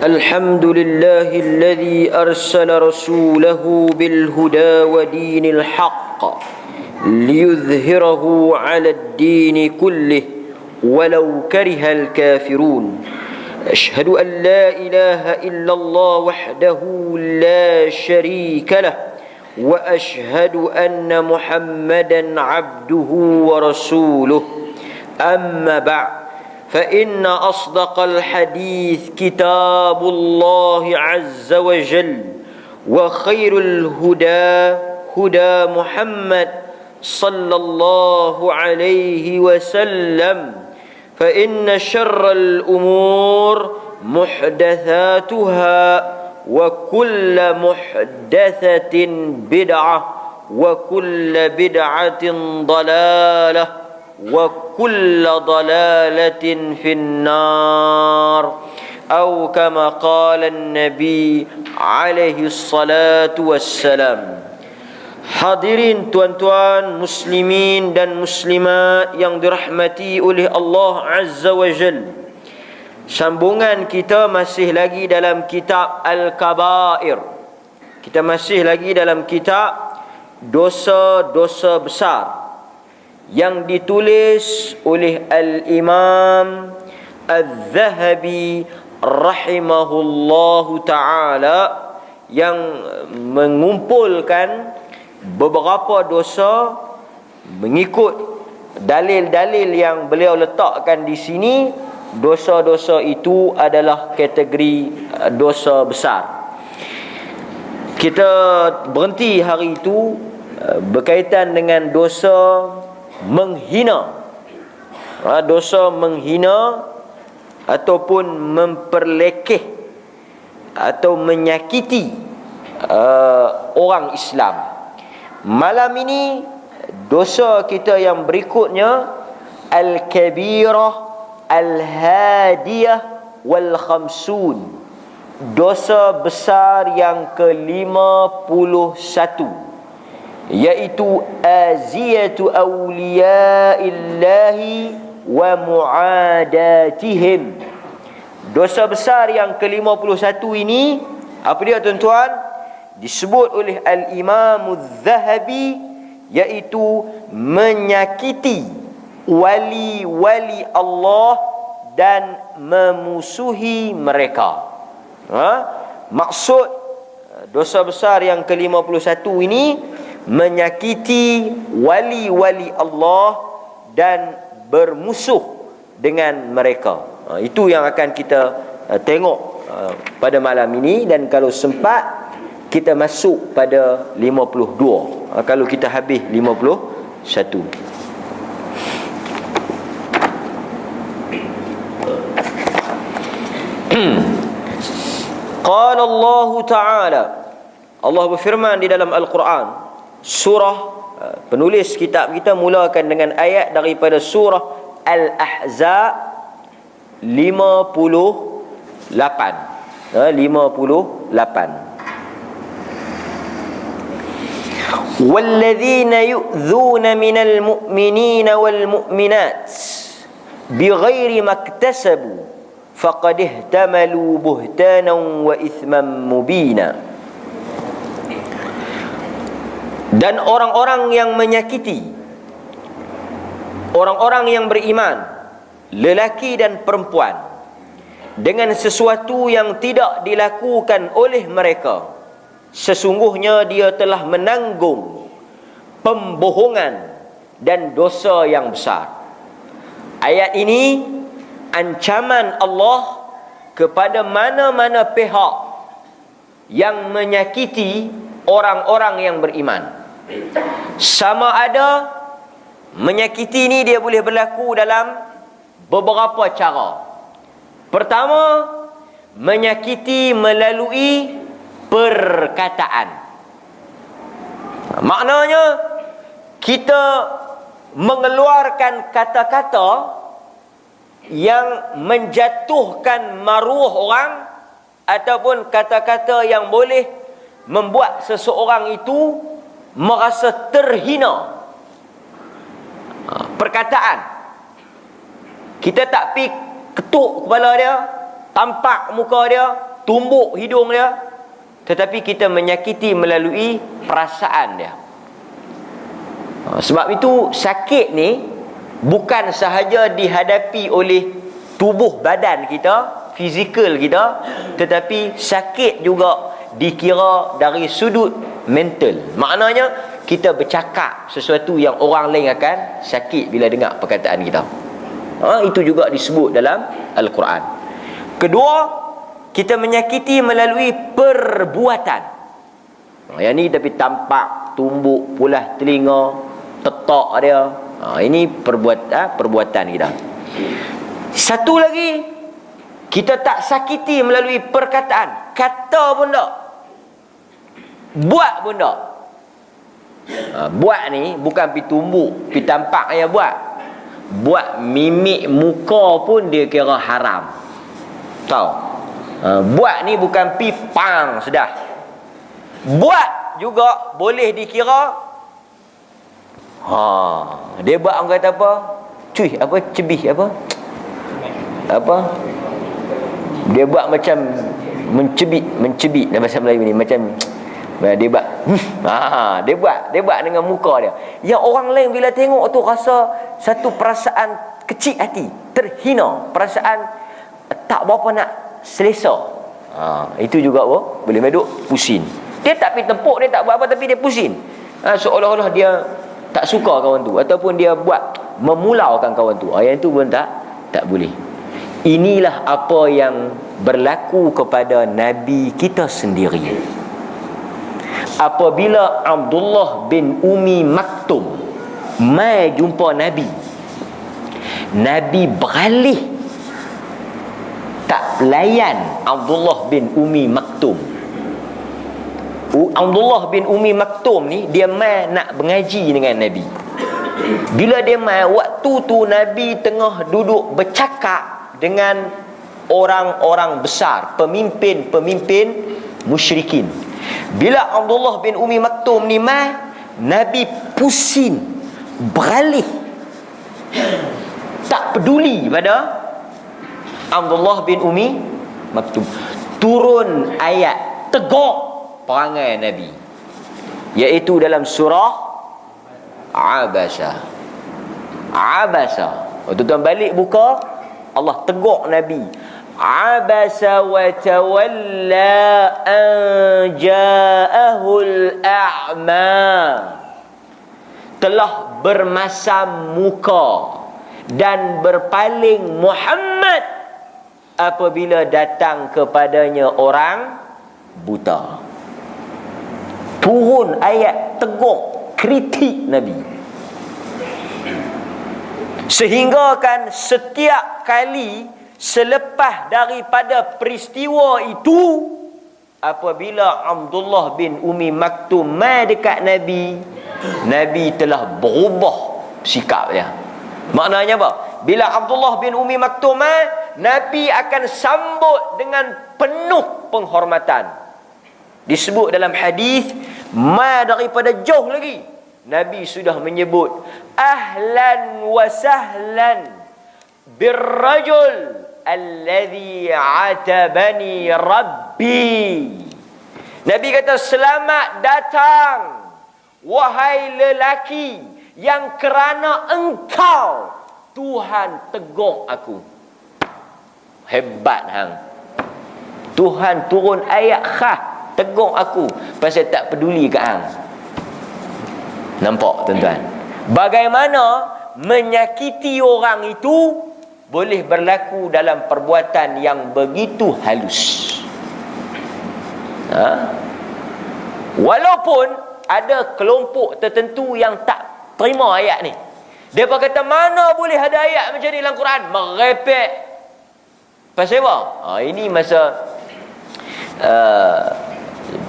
الحمد لله الذي أرسل رسوله بالهدى ودين الحق ليظهره على الدين كله ولو كره الكافرون. أشهد أن لا إله إلا الله وحده لا شريك له وأشهد أن محمدا عبده ورسوله. أما بعد، فإن أصدق الحديث كتاب الله عز وجل، وخير الهدى هدى محمد صلى الله عليه وسلم، فإن شر الأمور محدثاتها، وكل محدثة بدعة، وكل بدعة ضلالة، وكل ضلالة في النار، أو كما قال النبي عليه الصلاة والسلام. Hadirin tuan-tuan muslimin dan muslimat yang dirahmati oleh Allah Azza wa Jal, sambungan kita masih lagi dalam kitab Al-Kabair. Kita masih lagi dalam kitab dosa-dosa besar yang ditulis oleh Al-Imam Al-Zahabi rahimahullahu ta'ala, yang mengumpulkan beberapa dosa mengikut dalil-dalil yang beliau letakkan di sini. Dosa-dosa itu adalah kategori dosa besar. Kita berhenti hari itu berkaitan dengan dosa menghina, dosa menghina ataupun memperlekeh atau menyakiti orang Islam. Malam ini dosa kita yang berikutnya, Al-Kabirah Al-Hadiyah Wal-Khamsun, dosa besar yang ke-51, iaitu aziyatu awliyaillahi wa mu'adatihim. Dosa besar yang ke-51 ini, apa dia tuan-tuan? Disebut oleh Al-Imam Al-Zahabi, iaitu menyakiti wali-wali Allah dan memusuhi mereka. Maksud dosa besar yang ke-51 ini menyakiti wali-wali Allah dan bermusuh dengan mereka. Itu yang akan kita tengok pada malam ini, dan kalau sempat kita masuk pada 52, kalau kita habis 51. Qala Allah Ta'ala, Allah berfirman di dalam Al-Quran, surah, penulis kitab kita mulakan dengan ayat daripada surah Al-Ahzab 58. 58. وَالَّذِينَ يُؤْذُونَ مِنَ الْمُؤْمِنِينَ وَالْمُؤْمِنَاتِ بِغَيْرِ مَا اكْتَسَبُوا فَقَدِ احْتَمَلُوا بُهْتَانًا وَإِثْمًا مُبِينًا. Dan orang-orang yang menyakiti orang-orang yang beriman, lelaki dan perempuan, dengan sesuatu yang tidak dilakukan oleh mereka, sesungguhnya dia telah menanggung pembohongan dan dosa yang besar. Ayat ini ancaman Allah kepada mana-mana pihak yang menyakiti orang-orang yang beriman. Sama ada menyakiti ini dia boleh berlaku dalam beberapa cara. Pertama, menyakiti melalui perkataan. Maknanya kita mengeluarkan kata-kata yang menjatuhkan maruah orang, ataupun kata-kata yang boleh membuat seseorang itu merasa terhina. Perkataan, kita tak pi ketuk kepala dia, tampak muka dia, tumbuk hidung dia, tetapi kita menyakiti melalui perasaan dia. Sebab itu sakit ni bukan sahaja dihadapi oleh tubuh badan kita, fizikal kita, tetapi sakit juga dikira dari sudut mental. Maknanya kita bercakap sesuatu yang orang lain akan sakit bila dengar perkataan kita. Itu juga disebut dalam Al-Quran. Kedua, kita menyakiti melalui perbuatan. Yang ni tapi tampak, tumbuk, pulas telinga, tetak dia. Ini perbuatan kita. Satu lagi, kita tak sakiti melalui perkataan. Kata pun tak, buat pun tak. Buat ni bukan pi tumbuk, pi tampak yang buat mimik muka pun dia kira haram. Tahu? Buat ni bukan pi pang sudah. Buat juga boleh dikira dia buat, orang kata apa? Cuy, apa cebih apa? Dia buat macam mencebit dalam bahasa Melayu ni, macam dia buat dia buat dengan muka dia. Yang orang lain bila tengok tu rasa satu perasaan kecil hati, terhina, perasaan tak berapa nak selesa. Itu juga boleh meduk pusing. Dia tak pergi tepuk, dia tak buat apa, tapi dia pusing. Seolah-olah dia tak suka kawan tu, ataupun dia buat memulaukan kawan tu. Yang itu pun tak boleh. Inilah apa yang berlaku kepada Nabi kita sendiri. Apabila Abdullah bin Umi Maktum mai jumpa Nabi, Nabi beralih, tak layan Abdullah bin Umi Maktum. Abdullah bin Umi Maktum ni dia mai nak mengaji dengan Nabi. Bila dia mai, waktu tu Nabi tengah duduk bercakap dengan orang-orang besar, pemimpin-pemimpin musyrikin. Bila Abdullah bin Umi Maktum ni mai, Nabi pusing, beralih, tak peduli pada Abdullah bin Umi Maktum. Turun ayat tegur perangai Nabi, iaitu dalam surah Abasa. Tuan-tuan balik buka, Allah tegur Nabi, Abasa wa tawalla an ja'ahul a'ma. Telah bermasam muka dan berpaling Muhammad apabila datang kepadanya orang buta. Turun ayat tegur, kritik Nabi. Sehingga kan setiap kali selepas daripada peristiwa itu, apabila Abdullah bin Umi Maktum mai dekat Nabi, Nabi telah berubah sikap dia. Maknanya apa? Bila Abdullah bin Umi Maktum mai, Nabi akan sambut dengan penuh penghormatan. Disebut dalam hadis, mai daripada jauh lagi Nabi sudah menyebut, ahlan wa sahlan birrajul alladhi atabani rabbi. Nabi kata, selamat datang wahai lelaki yang kerana engkau Tuhan tegur aku. Hebat hang. Tuhan turun ayat khas tegur aku pasal tak peduli ke hang. Nampak tuan-tuan, bagaimana menyakiti orang itu boleh berlaku dalam perbuatan yang begitu halus. Walaupun ada kelompok tertentu yang tak terima ayat ni. Mereka kata, mana boleh ada ayat macam ni dalam Quran? Merepek. Pasal apa? Ini masa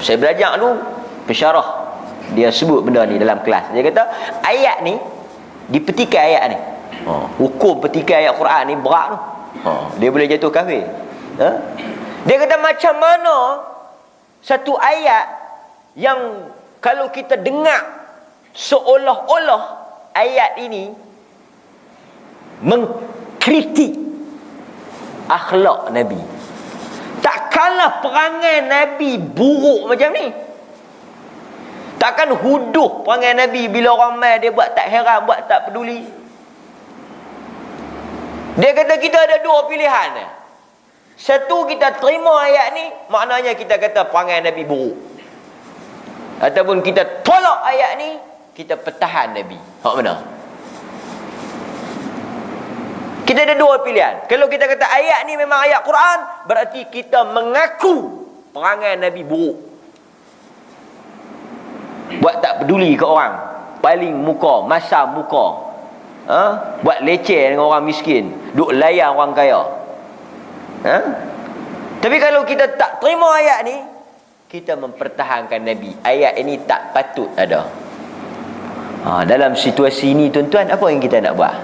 saya belajar dulu, pensyarah dia sebut benda ni dalam kelas. Dia kata ayat ni, dipetikai ayat ni, hukum petikai ayat Quran ni berat tu. Dia boleh jatuh kafir. Dia kata macam mana satu ayat yang kalau kita dengar seolah-olah ayat ini mengkritik akhlak Nabi. Tak Takkanlah perangai Nabi buruk macam ni. Takkan huduh perangai Nabi bila orang mai dia buat tak heran, buat tak peduli. Dia kata kita ada dua pilihan. Satu, kita terima ayat ni, maknanya kita kata perangai Nabi buruk. Ataupun kita tolak ayat ni, kita pertahan Nabi. Hak mana? Kita ada dua pilihan. Kalau kita kata ayat ni memang ayat Quran, berarti kita mengaku perangai Nabi buruk. Buat tak peduli ke orang, paling muka, masam muka, buat leceh dengan orang miskin, duk layan orang kaya. Tapi kalau kita tak terima ayat ni, kita mempertahankan Nabi. Ayat ini tak patut ada. Dalam situasi ini tuan-tuan, apa yang kita nak buat?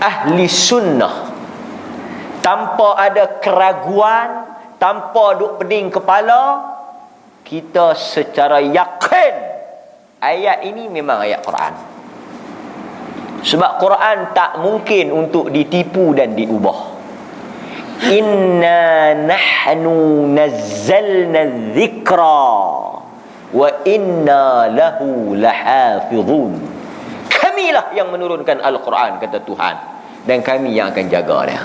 Ahli sunnah, tanpa ada keraguan, tanpa duk pening kepala, kita secara yakin ayat ini memang ayat Quran. Sebab Quran tak mungkin untuk ditipu dan diubah. Inna nahnu nazzalna dzikra wa inna lahu lahafizun. Kamilah yang menurunkan Al-Quran, kata Tuhan, dan kami yang akan jaga dia.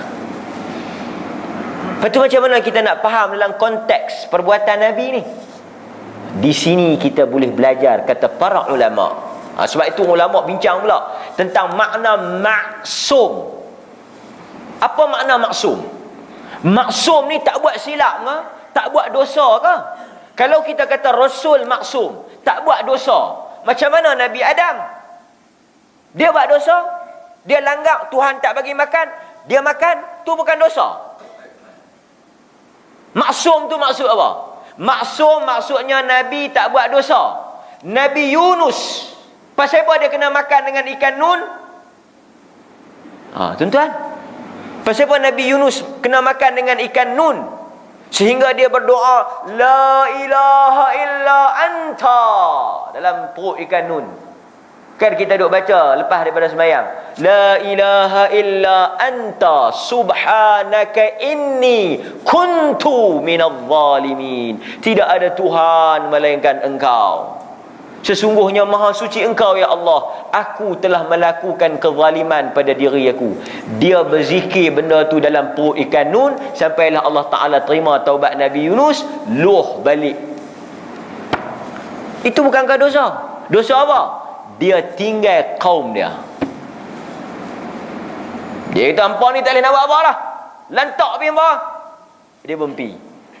Lepas tu macam mana kita nak faham dalam konteks perbuatan Nabi ni? Di sini kita boleh belajar kata para ulama. Sebab itu ulama bincang pula tentang makna maksum. Apa makna maksum? Maksum ni tak buat silap ke? Tak buat dosa ke? Kalau kita kata Rasul maksum, tak buat dosa, macam mana Nabi Adam? Dia buat dosa? Dia langgar, Tuhan tak bagi makan, dia makan, tu bukan dosa. Maksum tu maksud apa? Maksum maksudnya Nabi tak buat dosa. Nabi Yunus, pasal apa dia kena makan dengan ikan nun? Tuan-tuan, pasal apa Nabi Yunus kena makan dengan ikan nun? Sehingga dia berdoa, La ilaha illa anta, dalam perut ikan nun. Kan kita duk baca lepas daripada sembahyang, La ilaha illa anta subhanaka inni kuntu minadh zalimin. Tidak ada Tuhan melainkan Engkau. Sesungguhnya maha suci Engkau ya Allah, aku telah melakukan kezaliman pada diri aku. Dia berzikir benda tu dalam perut ikan nun, sampailah Allah Ta'ala terima taubat Nabi Yunus, luh balik. Itu bukankah dosa? Dosa apa? Dia tinggal kaum dia. Dia kata, hampa ni tak boleh nak buat apa lah, lantak pergi hampa. Dia berhenti.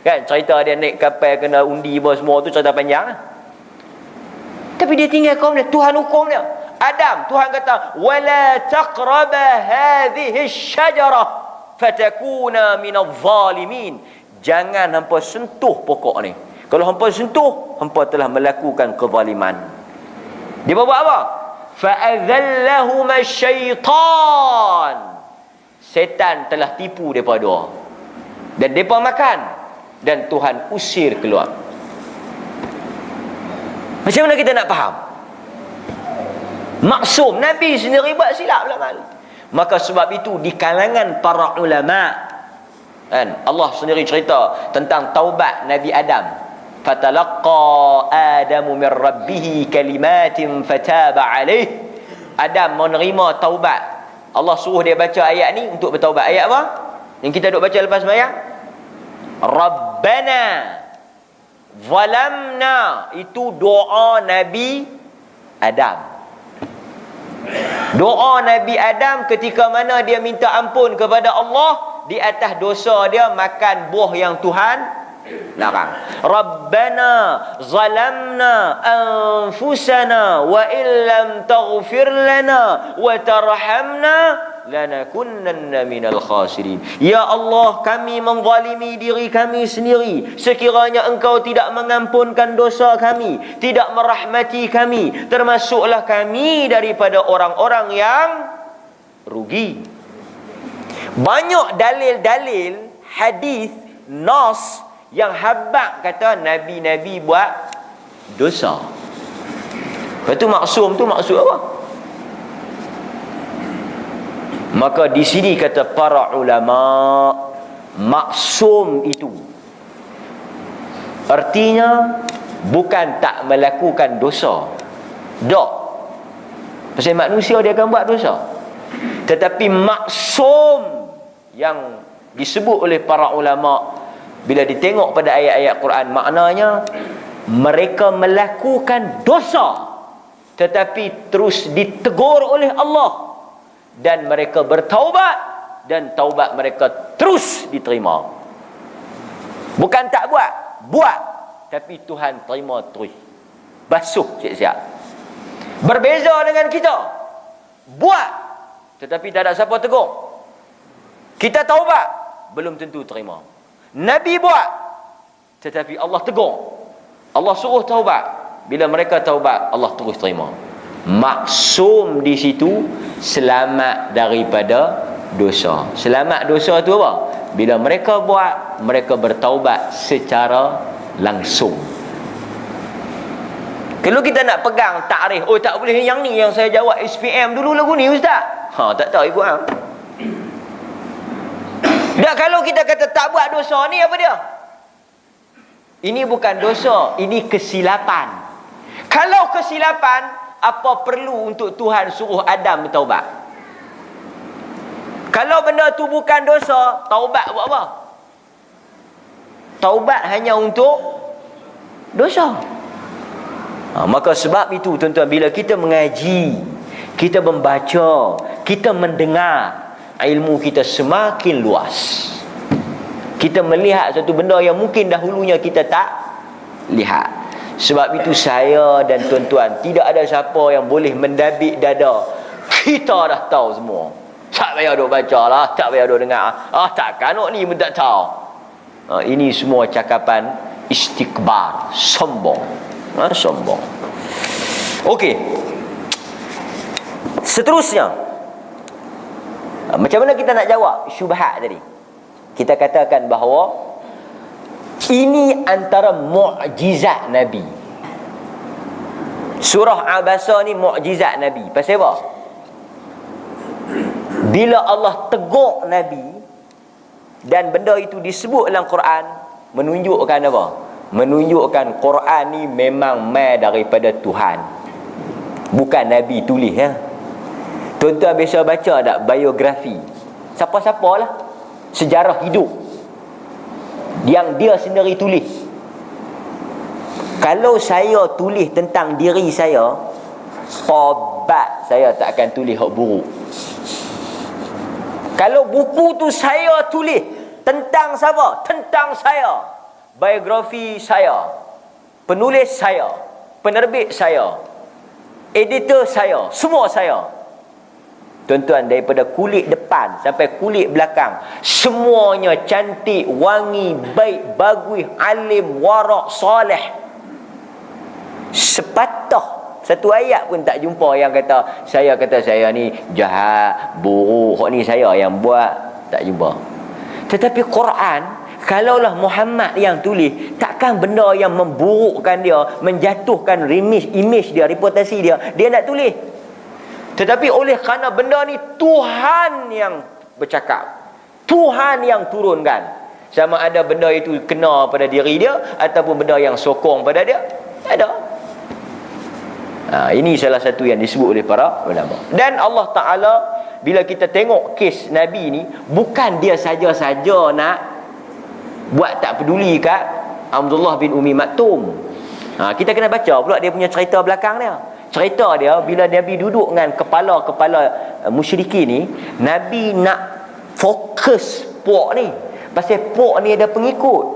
Kan cerita dia naik kapal kena undi apa semua tu cerita panjang lah. Tapi dia tinggal kaum dia, Tuhan hukum dia. Adam, Tuhan kata, wala taqraba hadhihi syajarah fatakuna minadh zalimin. Jangan hampa sentuh pokok ni. Kalau hampa sentuh, hampa telah melakukan kezaliman. Dia buat apa? Fa'adhallahuma syaitan. Setan telah tipu mereka dua, dan mereka makan, dan Tuhan usir keluar. Macam mana kita nak faham? Maksum, Nabi sendiri buat silap lah. Maka sebab itu di kalangan para ulama, kan, Allah sendiri cerita tentang taubat Nabi Adam. Fatalaqqa Adamu min rabbih kalimatin fataba alaih. Adam menerima taubat. Allah suruh dia baca ayat ni untuk bertaubat. Ayat apa? Yang kita duk baca lepas sembahyang. Rabbana zalamna, itu doa Nabi Adam. Doa Nabi Adam ketika mana dia minta ampun kepada Allah di atas dosa dia makan buah yang Tuhan larang. Rabbana zalamna anfusana wa illam taghfir lana wa tarhamna lanakunanna minal khasirin. Ya Allah, kami menzalimi diri kami sendiri. Sekiranya Engkau tidak mengampunkan dosa kami, tidak merahmati kami, termasuklah kami daripada orang-orang yang rugi. Banyak dalil-dalil hadis nas yang habaq kata Nabi-Nabi buat dosa. Lepas tu maksum tu maksud apa? Maka di sini kata para ulama, maksum itu Artinya bukan tak melakukan dosa. Tak. Pasal manusia dia akan buat dosa. Tetapi maksum yang disebut oleh para ulama bila ditengok pada ayat-ayat Quran, maknanya mereka melakukan dosa tetapi terus ditegur oleh Allah, dan mereka bertaubat, dan taubat mereka terus diterima. Bukan tak buat, buat, tapi Tuhan terima terus. Basuh siap-siap. Berbeza dengan kita, buat tetapi tak ada siapa tegur. Kita taubat, belum tentu terima. Nabi buat, tetapi Allah tegur. Allah suruh taubat. Bila mereka taubat, Allah terus terima. Maksum di situ selamat daripada dosa. Selamat dosa tu apa? Bila mereka buat, mereka bertaubat secara langsung. Kalau kita nak pegang takrif, oh tak boleh yang ni yang saya jawab SPM dulu lagu ni ustaz. Tak tahu ikut hang. Dah, kalau kita kata tak buat dosa ni apa dia? Ini bukan dosa, ini kesilapan. Kalau kesilapan, apa perlu untuk Tuhan suruh Adam bertaubat? Kalau benda tu bukan dosa, taubat buat apa? Taubat hanya untuk dosa. Maka sebab itu tuan-tuan, bila kita mengaji, kita membaca, kita mendengar, ilmu kita semakin luas. Kita melihat satu benda yang mungkin dahulunya kita tak lihat. Sebab itu saya dan tuan-tuan, tidak ada siapa yang boleh mendabik dada. Kita dah tahu semua. Tak payah duk baca lah, tak payah duk dengar. Takkan ni pun tak tahu. Ini semua cakapan istikbar, sombong. Sombong. Okey. Seterusnya, macam mana kita nak jawab syubhat tadi? Kita katakan bahawa ini antara mukjizat Nabi. Surah Abasa ni mukjizat Nabi. Pasal apa? Bila Allah tegur Nabi dan benda itu disebut dalam Quran, menunjukkan apa? Menunjukkan Quran ni memang mai daripada Tuhan. Bukan Nabi tulis ya. Tuan-tuan biasa baca tak biografi? Siapa-siapalah, sejarah hidup yang dia sendiri tulis. Kalau saya tulis tentang diri saya, tobat saya tak akan tulis hak buruk. Kalau buku tu saya tulis tentang siapa? Tentang saya. Biografi saya, penulis saya, penerbit saya, editor saya, semua saya. Tuan-tuan, daripada kulit depan sampai kulit belakang, semuanya cantik, wangi, baik, bagus, alim, warak, soleh. Sepatah satu ayat pun tak jumpa yang kata saya ni jahat, buruk, ni saya yang buat. Tak jumpa. Tetapi Quran, kalaulah Muhammad yang tulis, takkan benda yang memburukkan dia, menjatuhkan image dia, reputasi dia, dia nak tulis. Tetapi oleh kerana benda ni Tuhan yang bercakap, Tuhan yang turunkan, sama ada benda itu kena pada diri dia ataupun benda yang sokong pada dia, ada. Ini salah satu yang disebut oleh para ulama. Dan Allah Ta'ala, bila kita tengok kes Nabi ni, bukan dia saja-saja nak buat tak peduli kat Abdullah bin Umi Maktum. Kita kena baca pula dia punya cerita belakang dia. Cerita dia, bila Nabi duduk dengan kepala-kepala musyriki ni, Nabi nak fokus puak ni. Pasal puak ni ada pengikut.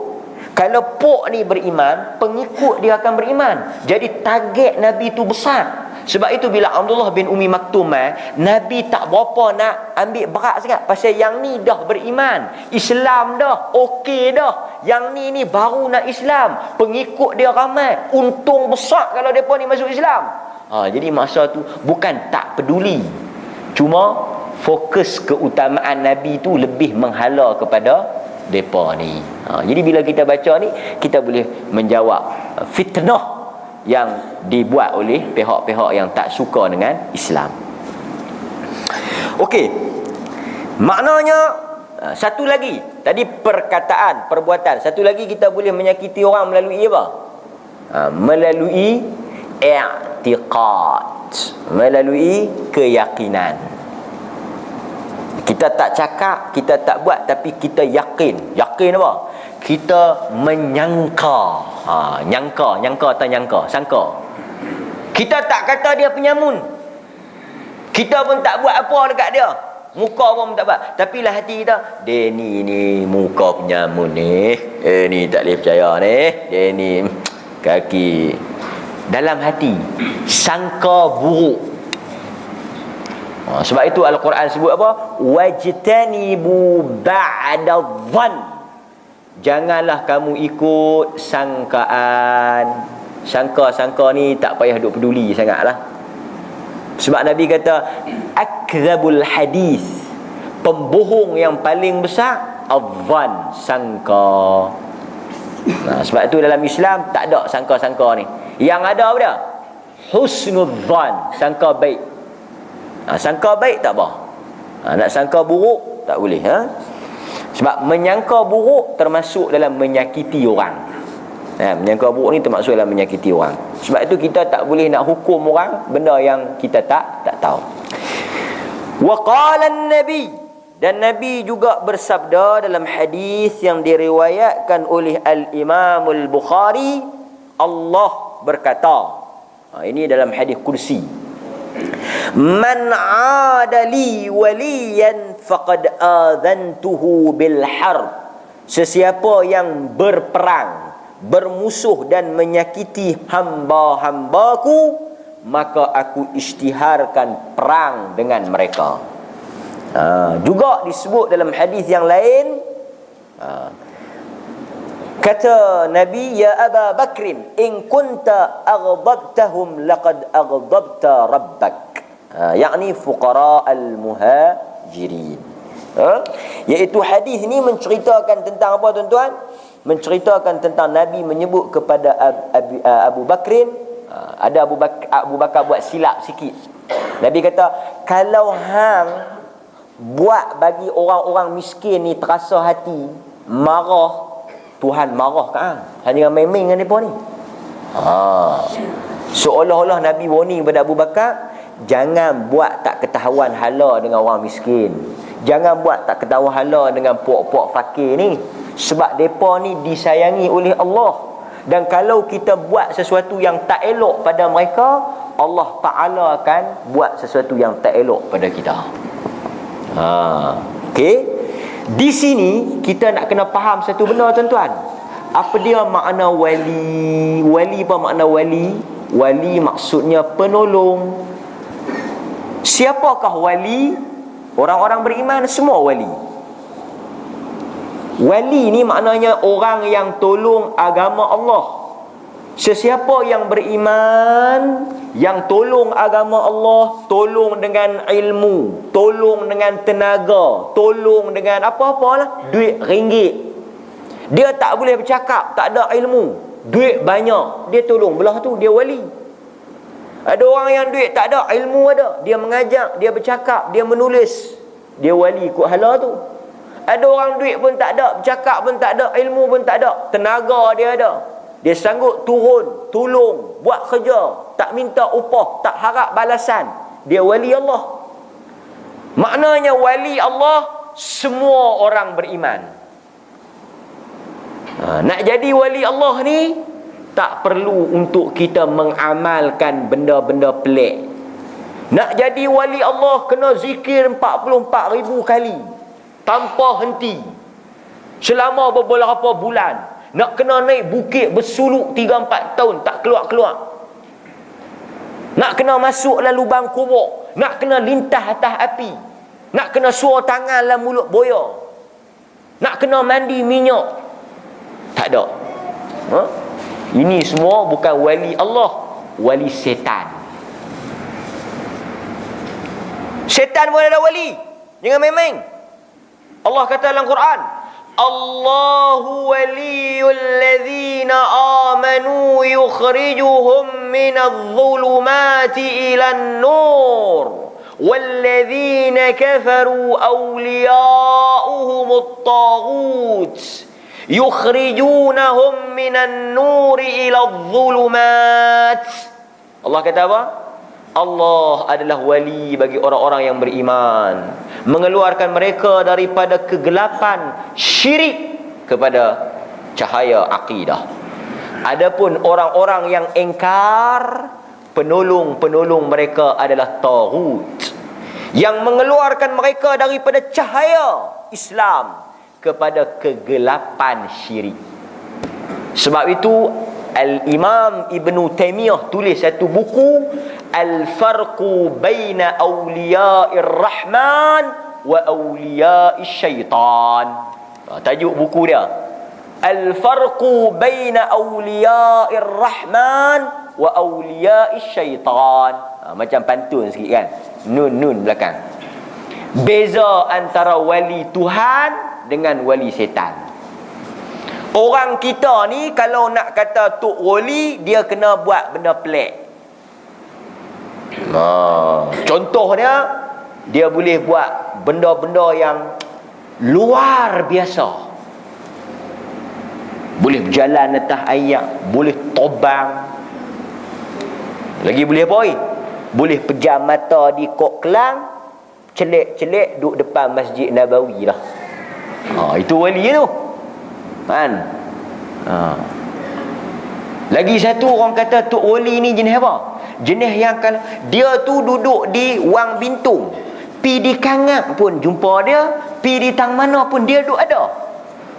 Kalau puak ni beriman, pengikut dia akan beriman. Jadi target Nabi tu besar. Sebab itu bila Abdullah bin Umi Maktum, Nabi tak berapa nak ambil berat sangat. Pasal yang ni dah beriman, Islam dah, okey dah. Yang ni baru nak Islam, pengikut dia ramai, untung besar kalau mereka ni masuk Islam. Jadi masa tu bukan tak peduli, cuma fokus keutamaan Nabi tu lebih menghala kepada mereka ni. Jadi bila kita baca ni, kita boleh menjawab fitnah yang dibuat oleh pihak-pihak yang tak suka dengan Islam. Okey, maknanya Satu lagi, tadi perkataan, perbuatan. Satu lagi, kita boleh menyakiti orang melalui apa? Melalui i'tiqad, melalui keyakinan. Kita tak cakap, kita tak buat, tapi kita yakin. Yakin apa? Kita menyangka. Nyangka atau nyangka? Sangka. Kita tak kata dia penyamun, kita pun tak buat apa dekat dia, muka pun tak buat, tapi lah hati kita, dia ni muka penyamun ni, ni tak boleh percaya ni, dia ni kaki. Dalam hati sangka buruk. Sebab itu Al-Quran sebut apa? Wajtanibu ba'dadh-dhann. Janganlah kamu ikut sangkaan. Sangka-sangka ni tak payah duk peduli sangatlah. Sebab Nabi kata akrabul hadis, pembohong yang paling besar adh-dhann, sangka. Sebab itu dalam Islam tak ada sangka-sangka ni. Yang ada apa dia? Husnudzan, sangka baik. Sangka baik tak apa. Nak sangka buruk tak boleh. Sebab menyangka buruk termasuk dalam menyakiti orang. Menyangka buruk ni termasuk dalam menyakiti orang. Sebab itu kita tak boleh nak hukum orang benda yang kita tak tahu. Wa qala an-nabi, dan Nabi juga bersabda dalam hadis yang diriwayatkan oleh Al-Imam Al-Bukhari, Allah berkata, ini dalam hadis kursi, man adali waliyan faqad adhantuhu bil harb. Sesiapa yang berperang, bermusuh dan menyakiti hamba-hambaku, maka aku isytiharkan perang dengan mereka. Juga disebut dalam hadis yang lain, kata Nabi, ya Aba Bakrin, in kunta aghdabtahum laqad aghdabta rabbak. Yakni fuqara al-muhajirin. Iaitu hadis ni menceritakan tentang apa, tuan-tuan? Menceritakan tentang Nabi menyebut kepada Abu Bakrin, ada Abu Bakar buat silap sikit. Nabi kata, kalau hang buat bagi orang-orang miskin ni terasa hati, marah, Tuhan marah ke hang? Hang jangan main-main dengan mereka ni. Seolah-olah Nabi warning kepada Abu Bakar, jangan buat tak ketahuan hala dengan orang miskin, jangan buat tak ketahuan hala dengan puak-puak fakir ni. Sebab mereka ni disayangi oleh Allah. Dan kalau kita buat sesuatu yang tak elok pada mereka, Allah Ta'ala akan buat sesuatu yang tak elok pada kita. Okey. Di sini kita nak kena faham satu benda, tuan-tuan. Apa dia makna wali? Wali apa makna wali? Wali maksudnya penolong. Siapakah wali? Orang-orang beriman semua wali. Wali ni maknanya orang yang tolong agama Allah. Sesiapa yang beriman, yang tolong agama Allah, tolong dengan ilmu, tolong dengan tenaga, tolong dengan apa-apalah, duit ringgit. Dia tak boleh bercakap, tak ada ilmu, duit banyak, dia tolong belah tu, dia wali. Ada orang yang duit tak ada, ilmu ada, dia mengajak, dia bercakap, dia menulis, dia wali ikut hala tu. Ada orang duit pun tak ada, bercakap pun tak ada, ilmu pun tak ada, tenaga dia ada, dia sanggup turun, tolong, buat kerja, tak minta upah, tak harap balasan, dia wali Allah. Maknanya wali Allah, semua orang beriman. Nak jadi wali Allah ni, tak perlu untuk kita mengamalkan benda-benda pelik. Nak jadi wali Allah, kena zikir 44,000 kali tanpa henti selama beberapa bulan. Nak kena naik bukit bersuluk 3-4 tahun tak keluar-keluar. Nak kena masuk dalam lubang kubur, nak kena lintah atas api, nak kena suar tangan dalam mulut buaya, nak kena mandi minyak. Tak ada. Ini semua bukan wali Allah, wali setan. Setan pun ada wali, jangan main-main. Allah kata dalam Quran, Allahu waliyul ladzina amanu yukhrijuhum minadh-dhulumati ilan nur walladzina kafaru awliya'uhumut taghut yukhrijunahum minan nuri ila dhulumat. Allah kata apa? Allah adalah wali bagi orang-orang yang beriman, mengeluarkan mereka daripada kegelapan syirik kepada cahaya akidah. Adapun orang-orang yang engkar, penolong-penolong mereka adalah taghut, yang mengeluarkan mereka daripada cahaya Islam kepada kegelapan syirik. Sebab itu Al-Imam Ibn Taymiyah tulis satu buku, Al-Farqu Baina Awliya'ir Rahman wa Awliya'is Syaitan. Tajuk buku dia, Al-Farqu Baina Awliya'ir Rahman wa Awliya'is Syaitan. Macam pantun sikit kan, nun belakang. Beza antara wali Tuhan dengan wali setan. Orang kita ni kalau nak kata tok wali, dia kena buat benda pelik. Contoh dia boleh buat benda-benda yang luar biasa. Boleh berjalan atas air, boleh tobang. Lagi boleh apa? Boleh pejam mata di Kok Kelang, celik-celik duduk depan Masjid Nabawi lah. Itu wali tu kan. Lagi satu orang kata tok wali ni jenis apa? Jenis yang kalau dia tu duduk di Wang Bintung, pi di Kangap pun jumpa dia, pi di tang mana pun dia duduk ada.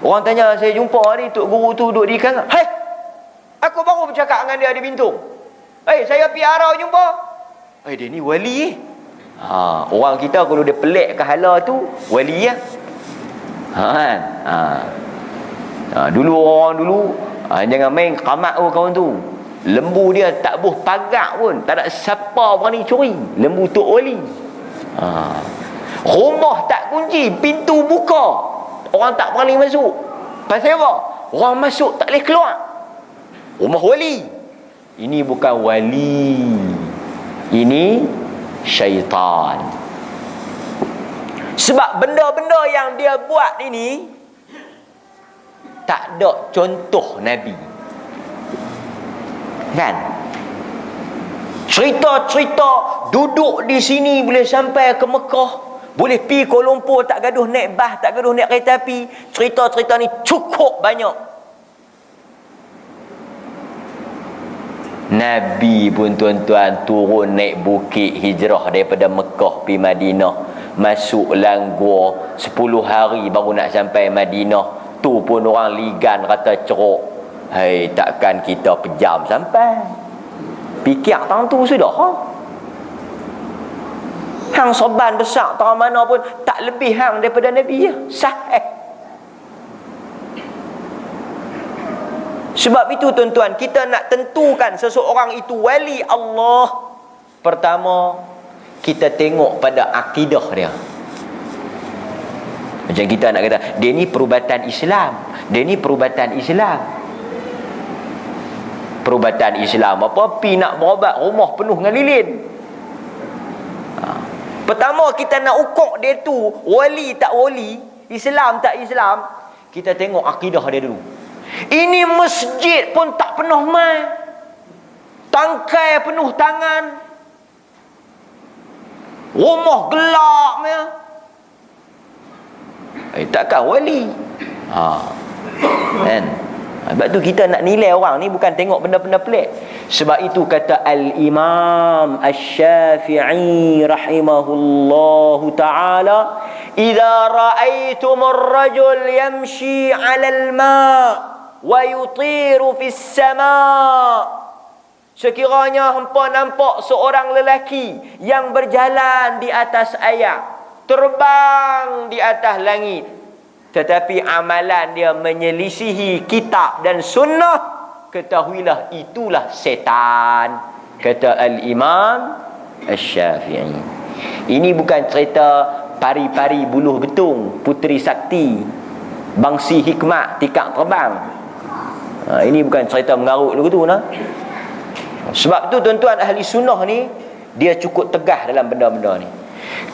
Orang tanya, saya jumpa ni tok guru tu duduk di Kangap. Hai, aku baru bercakap dengan dia di Bintung. Saya pi arah jumpa. Dia ni wali. Orang kita kalau dia pelik ke hala tu, wali lah. Kan? Dulu orang dulu jangan main qamat kawan tu. Lembu dia tak buh pagak pun, tak ada siapa berani curi. Lembu tok wali. Rumah tak kunci, pintu buka, orang tak berani masuk. Pasal apa? Orang masuk tak boleh keluar. Rumah wali. Ini bukan wali, ini syaitan. Sebab benda-benda yang dia buat ini tak ada contoh Nabi. Kan? Cerita-cerita duduk di sini boleh sampai ke Mekah, boleh pi Kuala Lumpur, tak gaduh naik bas, tak gaduh naik kereta api. Cerita-cerita ni cukup banyak. Nabi pun tuan-tuan turun naik bukit hijrah daripada Mekah pi Madinah, masuk gua 10 hari baru nak sampai Madinah. Tu pun orang ligan kata ceruk. Takkan kita pejam sampai. Fikir tang tu sudah. Hang soban besar tang mana pun tak lebih hang daripada Nabi ya. Sahih. Sebab itu tuan-tuan, kita nak tentukan seseorang itu wali Allah, pertama kita tengok pada akidah dia. Macam kita nak kata, dia ni perubatan Islam, dia ni perubatan Islam. Perubatan Islam apa? Pi nak berobat rumah penuh dengan lilin. Pertama kita nak ukur dia tu wali tak wali, Islam tak Islam, kita tengok akidah dia dulu. Ini masjid pun tak pernah mai, tangkai penuh tangan, rumah gelap ya. Takkan wali. Kan? Sebab tu kita nak nilai orang ni bukan tengok benda-benda pelik. Sebab itu kata Al-Imam Asy-Syafi'i rahimahullahu ta'ala, "Idza ra'aitumur rajul yamshi 'alal ma' wa yutiru fis sama'." Sekiranya hampa nampak seorang lelaki yang berjalan di atas air, terbang di atas langit, tetapi amalan dia menyelisihi kitab dan sunnah, ketahuilah itulah setan, kata Al-Imam Asy-Syafi'i. Ini bukan cerita pari-pari buluh betung, puteri sakti, bangsi hikmat, tikak terbang. Ini bukan cerita mengarut lagu tu nah. Sebab tu tuan-tuan ahli sunnah ni dia cukup tegah dalam benda-benda ni.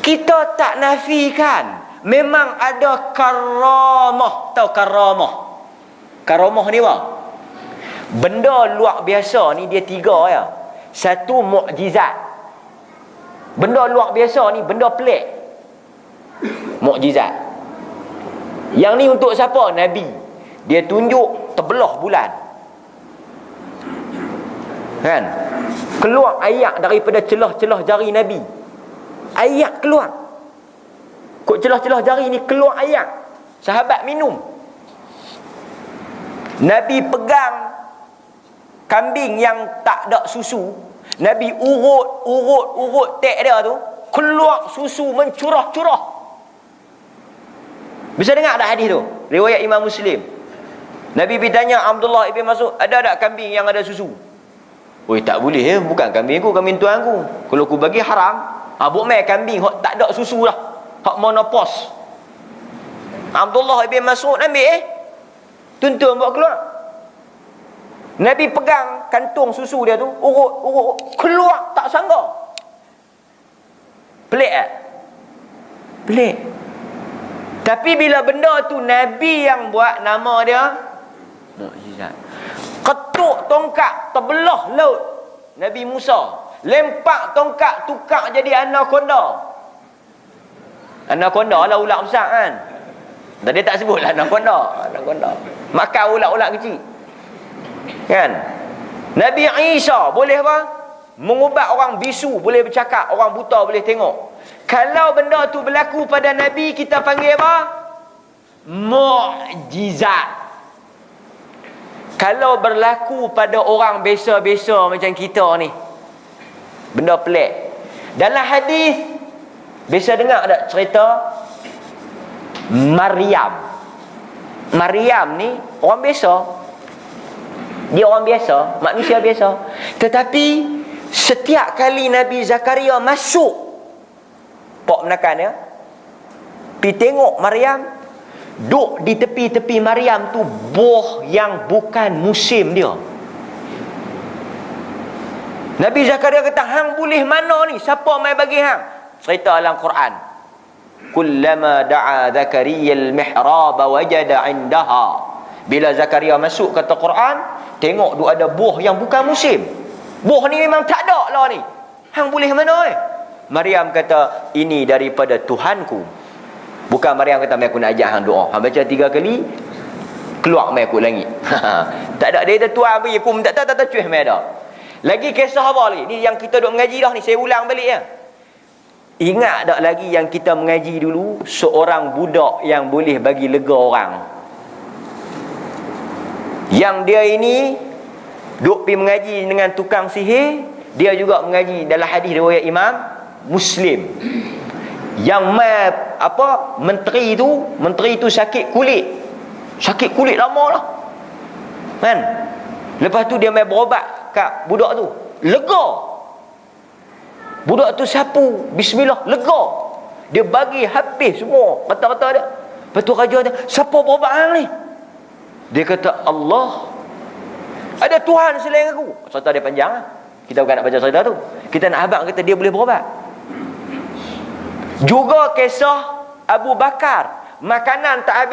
Kita tak nafikan, memang ada karamah. Tahu karamah? Karamah ni apa? Benda luar biasa ni dia tiga ya. Satu, mukjizat. Benda luar biasa ni benda pelik. Mukjizat. Yang ni untuk siapa? Nabi. Dia tunjuk terbelah bulan. Kan? Keluar ayat daripada celah-celah jari Nabi. Ayat keluar. Kok celah-celah jari ni keluar ayat. Sahabat minum. Nabi pegang kambing yang tak ada susu. Nabi urut tek dia tu, keluar susu mencurah-curah. Bisa dengar tak hadis tu? Riwayat Imam Muslim. Nabi bertanya Abdullah ibn Mas'ud, ada tak kambing yang ada susu? Oi, tak boleh ya, bukan kambing aku, kambing tuan aku. Kalau aku bagi haram, buk mai kambing hak tak ada susu lah. Hak monopos. Abdullah ibn Mas'ud ambil tuntun buat keluar. Nabi pegang kantung susu dia tu, urut, keluar tak sangka. Pelik tak? Pelik. Tapi bila benda tu Nabi yang buat, nama dia mukjizat. Ketuk tongkat terbelah laut Nabi Musa. Lempak tongkat tukar jadi anaconda. Anaconda lah ular besar kan. Tadi tak sebut lah anaconda. Makan ular-ular kecil. Kan? Nabi Isa boleh apa? Mengubat orang bisu, boleh bercakap, orang buta boleh tengok. Kalau benda tu berlaku pada Nabi, kita panggil apa? Mukjizat. Kalau berlaku pada orang biasa-biasa macam kita ni, benda pelik. Dalam hadis biasa dengar tak cerita Maryam. Maryam ni orang biasa. Dia orang biasa, manusia biasa. Tetapi setiap kali Nabi Zakaria masuk pok menakan dia, pi tengok Maryam, duk di tepi-tepi Maryam tu buah yang bukan musim dia. Nabi Zakaria kata, hang boleh mana ni? Siapa mai bagi hang? Cerita dalam Quran. Kullama da'a Zakaria al-mihrab wajada 'indaha. Bila Zakaria masuk, kata Quran, tengok duk ada buah yang bukan musim. Buah ni memang tak ada lah ni. Hang boleh mana Maryam kata, ini daripada Tuhanku. Bukan Maryam kata, mai aku nak ajak hang doa. Hang baca 3 kali, keluar mai aku langit. Tak ada, dia kata Tuhan bagi aku, tak cuih mai dah. Lagi kisah apa lagi? Ni yang kita duk mengaji dah ni, saya ulang balik ya. Ingat tak lagi yang kita mengaji dulu, seorang budak yang boleh bagi lega orang. Yang dia ini duk pergi mengaji dengan tukang sihir, dia juga mengaji dalam hadis riwayat Imam Muslim. Yang menteri tu sakit kulit lama lah. Kan? Lepas tu dia mai berobat kat budak tu. Lega. Budak tu sapu, bismillah, lega. Dia bagi habis semua kata-kata dia. Lepas tu raja dia, siapa berobat hang ni? Dia kata, Allah. Ada Tuhan selain aku. Cerita dia panjang lah. Kita bukan nak baca cerita tu. Kita nak habaq kata dia boleh berobat. Juga kisah Abu Bakar, makanan tak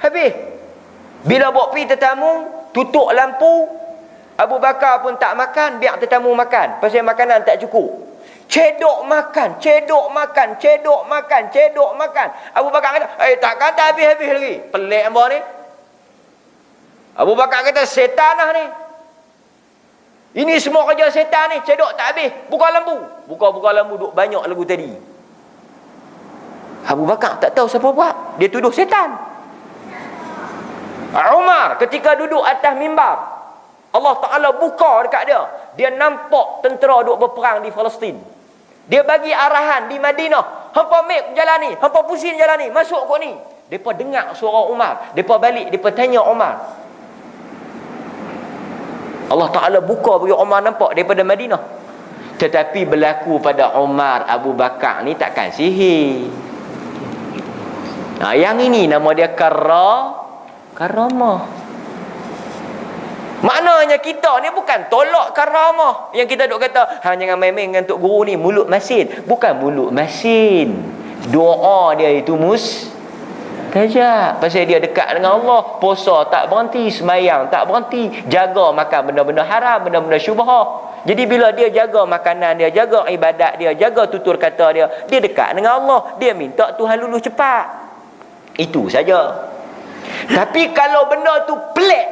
habis. Bila bawa pergi tetamu, tutup lampu, Abu Bakar pun tak makan, biar tetamu makan. Pasal makanan tak cukup. Cedok makan. Abu Bakar kata, takkan tak habis-habis lagi. Pelik apa ni? Abu Bakar kata, setan lah ni. Ini semua kerja setan ni. Cedok tak habis. Buka lampu. Buka lampu, duk banyak lagu tadi. Abu Bakar tak tahu siapa buat. Dia tuduh setan. Umar ketika duduk atas mimbar, Allah Ta'ala buka dekat dia. Dia nampak tentera duk berperang di Palestin. Dia bagi arahan di Madinah. Hampa mek jalan ni. Hampa pusing jalan ni. Masuk kau ni. Mereka dengar suara Umar. Mereka balik. Mereka tanya Umar. Allah Ta'ala buka bagi Umar nampak daripada Madinah. Tetapi berlaku pada Umar Abu Bakar ni takkan sihir. Yang ini nama dia karamah. Maknanya kita ni bukan tolak karamah. Yang kita duk kata, hang jangan main-main dengan tok guru ni, mulut masin. Bukan mulut masin. Doa dia itu mustajab. Pasal dia dekat dengan Allah. Puasa tak berhenti, sembahyang tak berhenti, jaga makan benda-benda haram, benda-benda syubhah. Jadi bila dia jaga makanan dia, jaga ibadat dia, jaga tutur kata dia, dia dekat dengan Allah. Dia minta Tuhan lulus cepat. Itu saja. Tapi kalau benda tu pelik,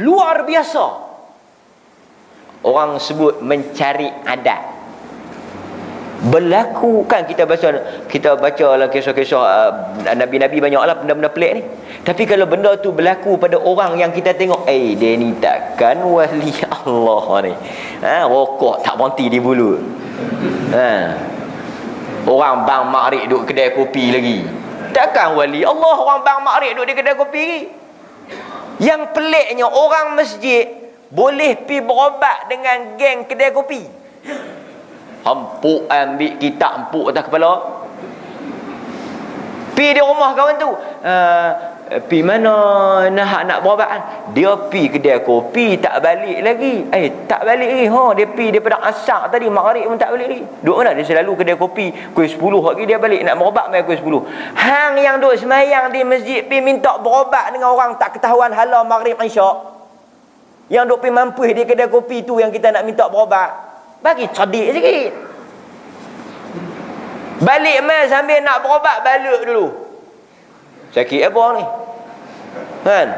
luar biasa, orang sebut mencari adat. Berlaku kan, kita baca dalam kisah-kisah Nabi-Nabi banyaklah benda-benda pelik ni. Tapi kalau benda tu berlaku pada orang yang kita tengok, dia ni takkan wali Allah ni. Rokok tak berhenti di mulut. Orang bang makrif duduk kedai kopi lagi. Takkan wali Allah orang bang makrif duduk di kedai kopi lagi. Yang peliknya, orang masjid boleh pi berobat dengan geng kedai kopi. Empuk ambil kitab empuk atas kepala, pi di rumah kawan tu, pi mana nak berobat kan? Dia pi kedai kopi tak balik lagi. Tak balik lagi. Dia pi daripada asar tadi, maghrib pun tak balik lagi. Duk mana? Dia selalu kedai kopi pukul 10 lagi dia balik, nak berobat mai pukul 10. Hang yang duk semayang di masjid pi minta berobat dengan orang tak ketahuan hala maghrib isyak. Yang duk pi mampus di kedai kopi tu yang kita nak minta berobat. Bagi cerdik sikit. Balik mai sambil nak berobat, balik dulu. Sakit apa ni? Kan?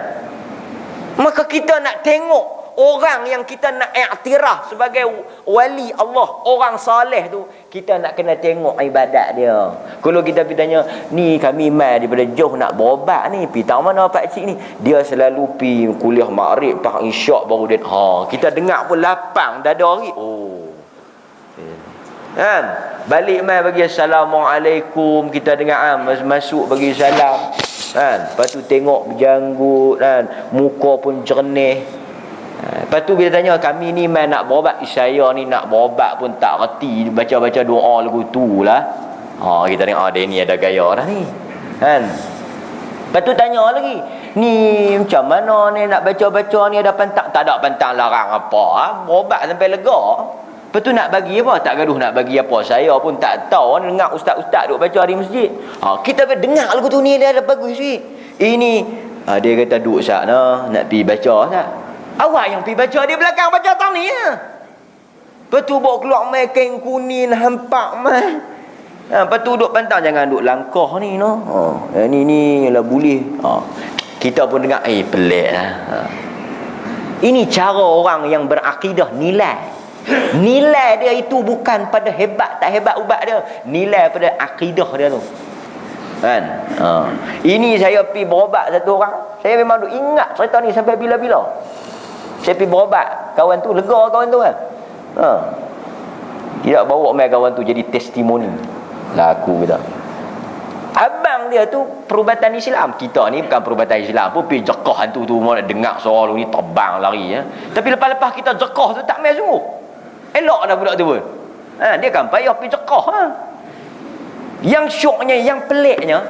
Maka kita nak tengok orang yang kita nak iktiraf sebagai wali Allah, orang soleh tu, kita nak kena tengok ibadat dia. Kalau kita pergi tanya, ni kami mai daripada jauh nak berobat ni, pergi tahu mana pak cik ni? Dia selalu pergi kuliah maghrib, pak isyak baru dia. Kita dengar pun lapang dada hari. Kan? Balik mai bagi assalamualaikum, kita dengar masuk bagi salam. Kan? Lepas tu tengok berjanggut kan, muka pun jernih. Lepas tu bila tanya, kami ni mai nak berobat. Saya ni nak berobat pun tak reti baca-baca doa lagu tu lah. Kita tengok, dia ni ada gaya dah ni. Kan? Lepas tu tanya lagi, ni macam mana ni nak baca-baca ni, ada pantang? Tak ada pantang larang apa. Berobat sampai lega. Lepas tu nak bagi apa? Tak gaduh nak bagi apa. Saya pun tak tahu. Dengar ustaz-ustaz duk baca di masjid. Kita dengar lagu tu, ni dia ada bagus sikit. Ini dia kata duduk sana nak pergi baca tak? Awak yang pergi baca, dia belakang baca tang ni ya. Lepas tu bawa keluar mai kain kuning hampak mai. Lepas tu duduk pantang, jangan duduk langkah ni no. Ni lah boleh. Kita pun dengar, pelik lah. Ini cara orang yang berakidah nilai. Nilai dia itu bukan pada hebat tak hebat ubat dia, nilai pada akidah dia tu. Kan? Ini saya pergi berobat satu orang. Saya memang duk ingat cerita ni sampai bila-bila. Saya pergi berobat, kawan tu lega, kawan tu kan. Tidak bawa mai kawan tu jadi testimoni. Laku kita. Abang dia tu perubatan Islam. Kita ni bukan perubatan Islam pun pergi jekah hantu tu, mana dengar suara lu ni terbang lari ya. Tapi lepas-lepas kita jekah tu tak mai sungguh. Elok dah budak tu pun. Dia kan payah pergi cekah. Yang syoknya, yang peliknya,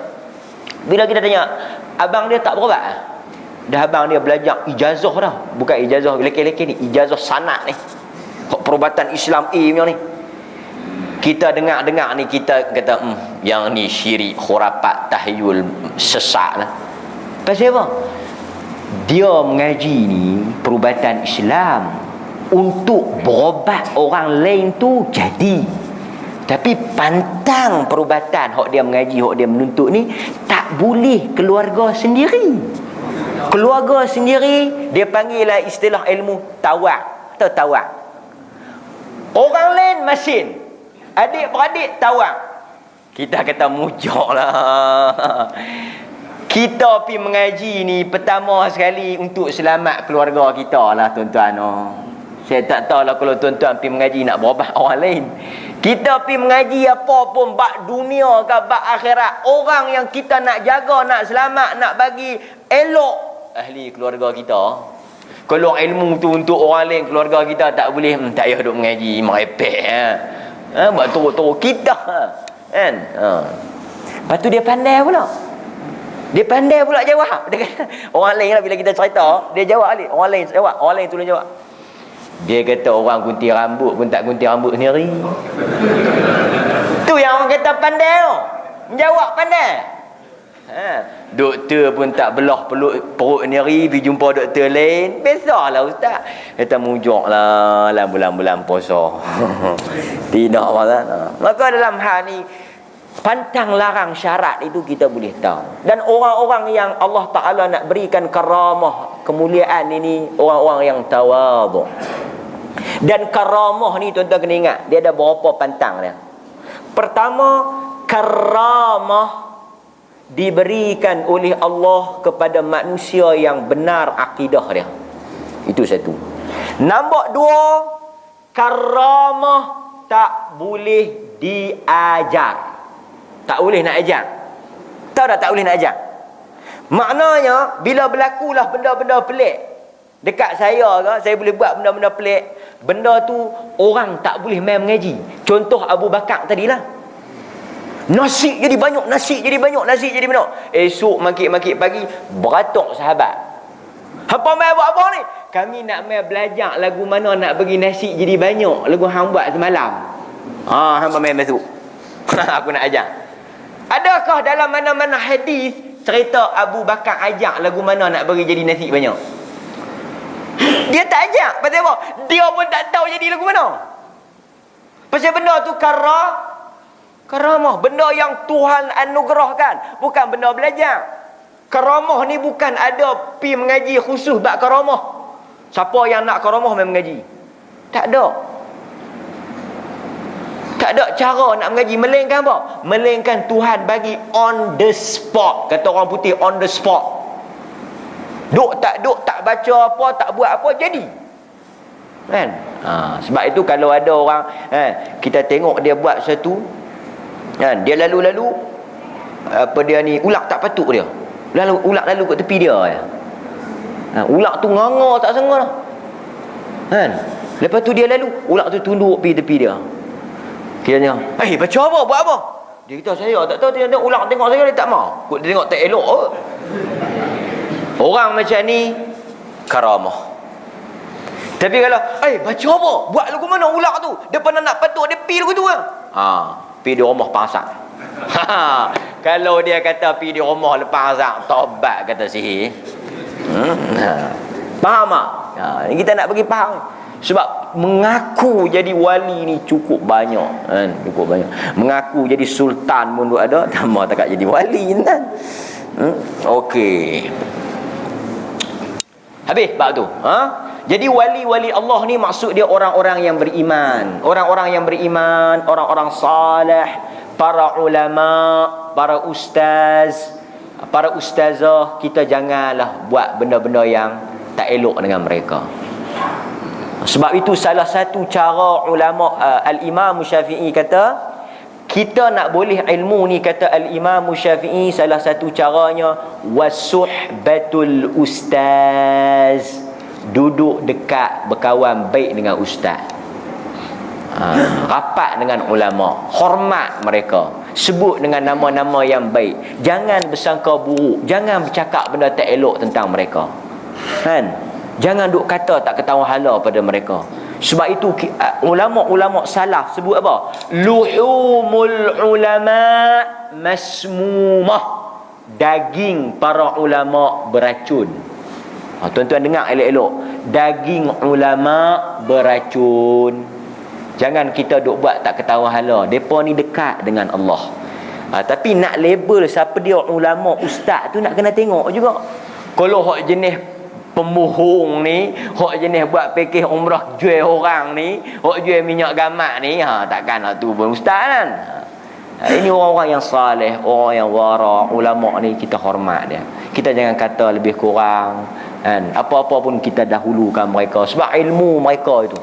bila kita tanya, abang dia tak berobat. Dah abang dia belajar ijazah dah. Bukan ijazah lelaki-lelaki ni, ijazah sanad ni. Perubatan Islam punya ni. Kita dengar-dengar ni, kita kata yang ni syirik, khurafat, tahyul, sesak lah. Pasal apa? Dia mengaji ni perubatan Islam untuk berobat orang lain tu jadi. Tapi pantang perubatan hak dia mengaji, hak dia menuntut ni, tak boleh keluarga sendiri. Keluarga sendiri dia panggil lah istilah ilmu tawak atau tawak. Orang lain masin, adik-beradik tawak. Kita kata mujak lah. Kita pergi mengaji ni pertama sekali untuk selamat keluarga kita lah tuan-tuan. Saya tak tahu lah kalau tuan-tuan pergi mengaji nak berobat orang lain. Kita pergi mengaji apa pun, bak dunia ke bak akhirat, orang yang kita nak jaga, nak selamat, nak bagi elok ahli keluarga kita. Kalau ilmu tu untuk orang lain, keluarga kita tak boleh, tak payah duk mengaji, merepek buat turut-turut kita kan. Lepas tu dia pandai pula. Dia pandai pula jawab. Dia kata, orang lain lah bila kita cerita, dia jawab ni. Orang lain jawab, orang lain tolong jawab. Dia kata orang gunting rambut pun tak gunting rambut sendiri. Tu yang orang kata pandai tu. Menjawab pandai. Doktor pun tak belah perut sendiri, pergi jumpa doktor lain. Biasalah ustaz. Kata mujur lah bulan-bulan puasa. Tidak lah. Maka dalam hal ni, pantang larang syarat itu kita boleh tahu. Dan orang-orang yang Allah Ta'ala nak berikan karamah, kemuliaan ini, orang-orang yang tawadhu. Dan karamah ni tuan-tuan kena ingat, dia ada berapa pantang dia. Pertama, karamah diberikan oleh Allah kepada manusia yang benar akidah dia. Itu satu. Nombor dua, karamah tak boleh diajar. Tak boleh nak ajar. Tahu tak boleh nak ajar? Maknanya bila berlakulah benda-benda pelik dekat saya ke, saya boleh buat benda-benda pelik. Benda tu orang tak boleh main mengaji. Contoh Abu Bakar tadilah. Nasi jadi banyak, nasi jadi banyak, nasi jadi banyak. Esok makik-makik pagi beratuk sahabat. Hampa main buat apa ni? Kami nak main belajar lagu mana nak bagi nasi jadi banyak. Lagu hang buat semalam. Hampa main masuk. Aku nak ajar. Adakah dalam mana-mana hadis cerita Abu Bakar ajak lagu mana nak bagi jadi nasi banyak? Dia tak ajak. Pasal apa? Dia pun tak tahu jadi lagu mana. Pasal benda tu karamah. Benda yang Tuhan anugerahkan. Bukan benda belajar. Karamah ni bukan ada pi mengaji khusus bab karamah. Siapa yang nak karamah main mengaji? Tak ada. Tak ada cara nak mengaji. Melainkan apa? Melainkan Tuhan bagi on the spot. Kata orang putih, on the spot. Duk tak baca apa, tak buat apa, jadi. Kan? Sebab itu kalau ada orang, kita tengok dia buat sesuatu, kan? Dia lalu-lalu, apa dia ni, ulak tak patut dia. Ulak lalu kat tepi dia. Ulak tu nganga tak sengaja. Kan? Lepas tu dia lalu, ulak tu tunduk pergi tepi dia. Kiranya, baca apa? Buat apa? Dia kata, saya tak tahu. Dia ulang tengok saya, dia tak mau. Dia tengok tak elok. Orang macam ni, karamah. Tapi kalau, baca apa? Buat lagu mana ulang tu? Dia pernah nak patuk, dia pergi lagu tu lah. Pergi di rumah pasak. Kalau dia kata pergi di rumah lepas azak, taubat kata sihir. Faham tak? Kita nak bagi faham. Sebab mengaku jadi wali ni cukup banyak, kan? Cukup banyak. Mengaku jadi sultan pun ada, tambah tak jadi wali, kan? Okey. Habis bab tu. Jadi wali-wali Allah ni maksud dia orang-orang yang beriman. Orang-orang yang beriman, orang-orang salih, para ulama, para ustaz, para ustazah. Kita janganlah buat benda-benda yang tak elok dengan mereka. Sebab itu salah satu cara ulama, Al-Imam Syafi'i kata, kita nak boleh ilmu ni, kata Al-Imam Syafi'i, salah satu caranya wasuhbatul ustaz, duduk dekat, berkawan baik dengan ustaz, rapat dengan ulama, hormat mereka, sebut dengan nama-nama yang baik, jangan bersangka buruk, jangan bercakap benda tak elok tentang mereka, kan? Jangan duk kata tak ketahuan hala pada mereka. Sebab itu ulama-ulama salaf sebut apa? Luhumul ulama masmumah. Daging para ulama beracun. Tuan-tuan dengar elok-elok. Daging ulama beracun. Jangan kita duk buat tak ketahuan hala. Depa ni dekat dengan Allah. Tapi nak label siapa dia ulama, ustaz tu nak kena tengok juga. Kalau hak jenis pembohong ni, hak jenis buat pakej umrah jual orang ni, hak jual minyak gamak ni, takkanlah tu pun ustaz, kan? Ini orang-orang yang saleh, orang yang wara, ulama ni kita hormat dia. Kita jangan kata lebih kurang, kan? Apa-apa pun kita dahulukan mereka sebab ilmu mereka itu.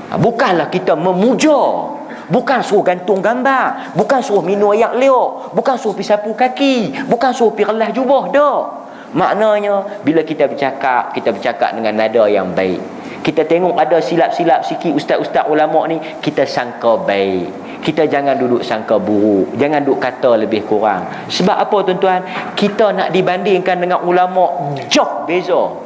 Bukanlah kita memuja, bukan suruh gantung gambar, bukan suruh minum ayak liuk, bukan suruh pergi sapu kaki, bukan suruh pergi relah jubah, dak. Maknanya bila kita bercakap dengan nada yang baik. Kita tengok ada silap-silap sikit ustaz-ustaz ulama ni, kita sangka baik, Kita jangan duduk sangka buruk, jangan duduk kata lebih kurang. Sebab apa tuan-tuan? Kita nak dibandingkan dengan ulama, jauh beza.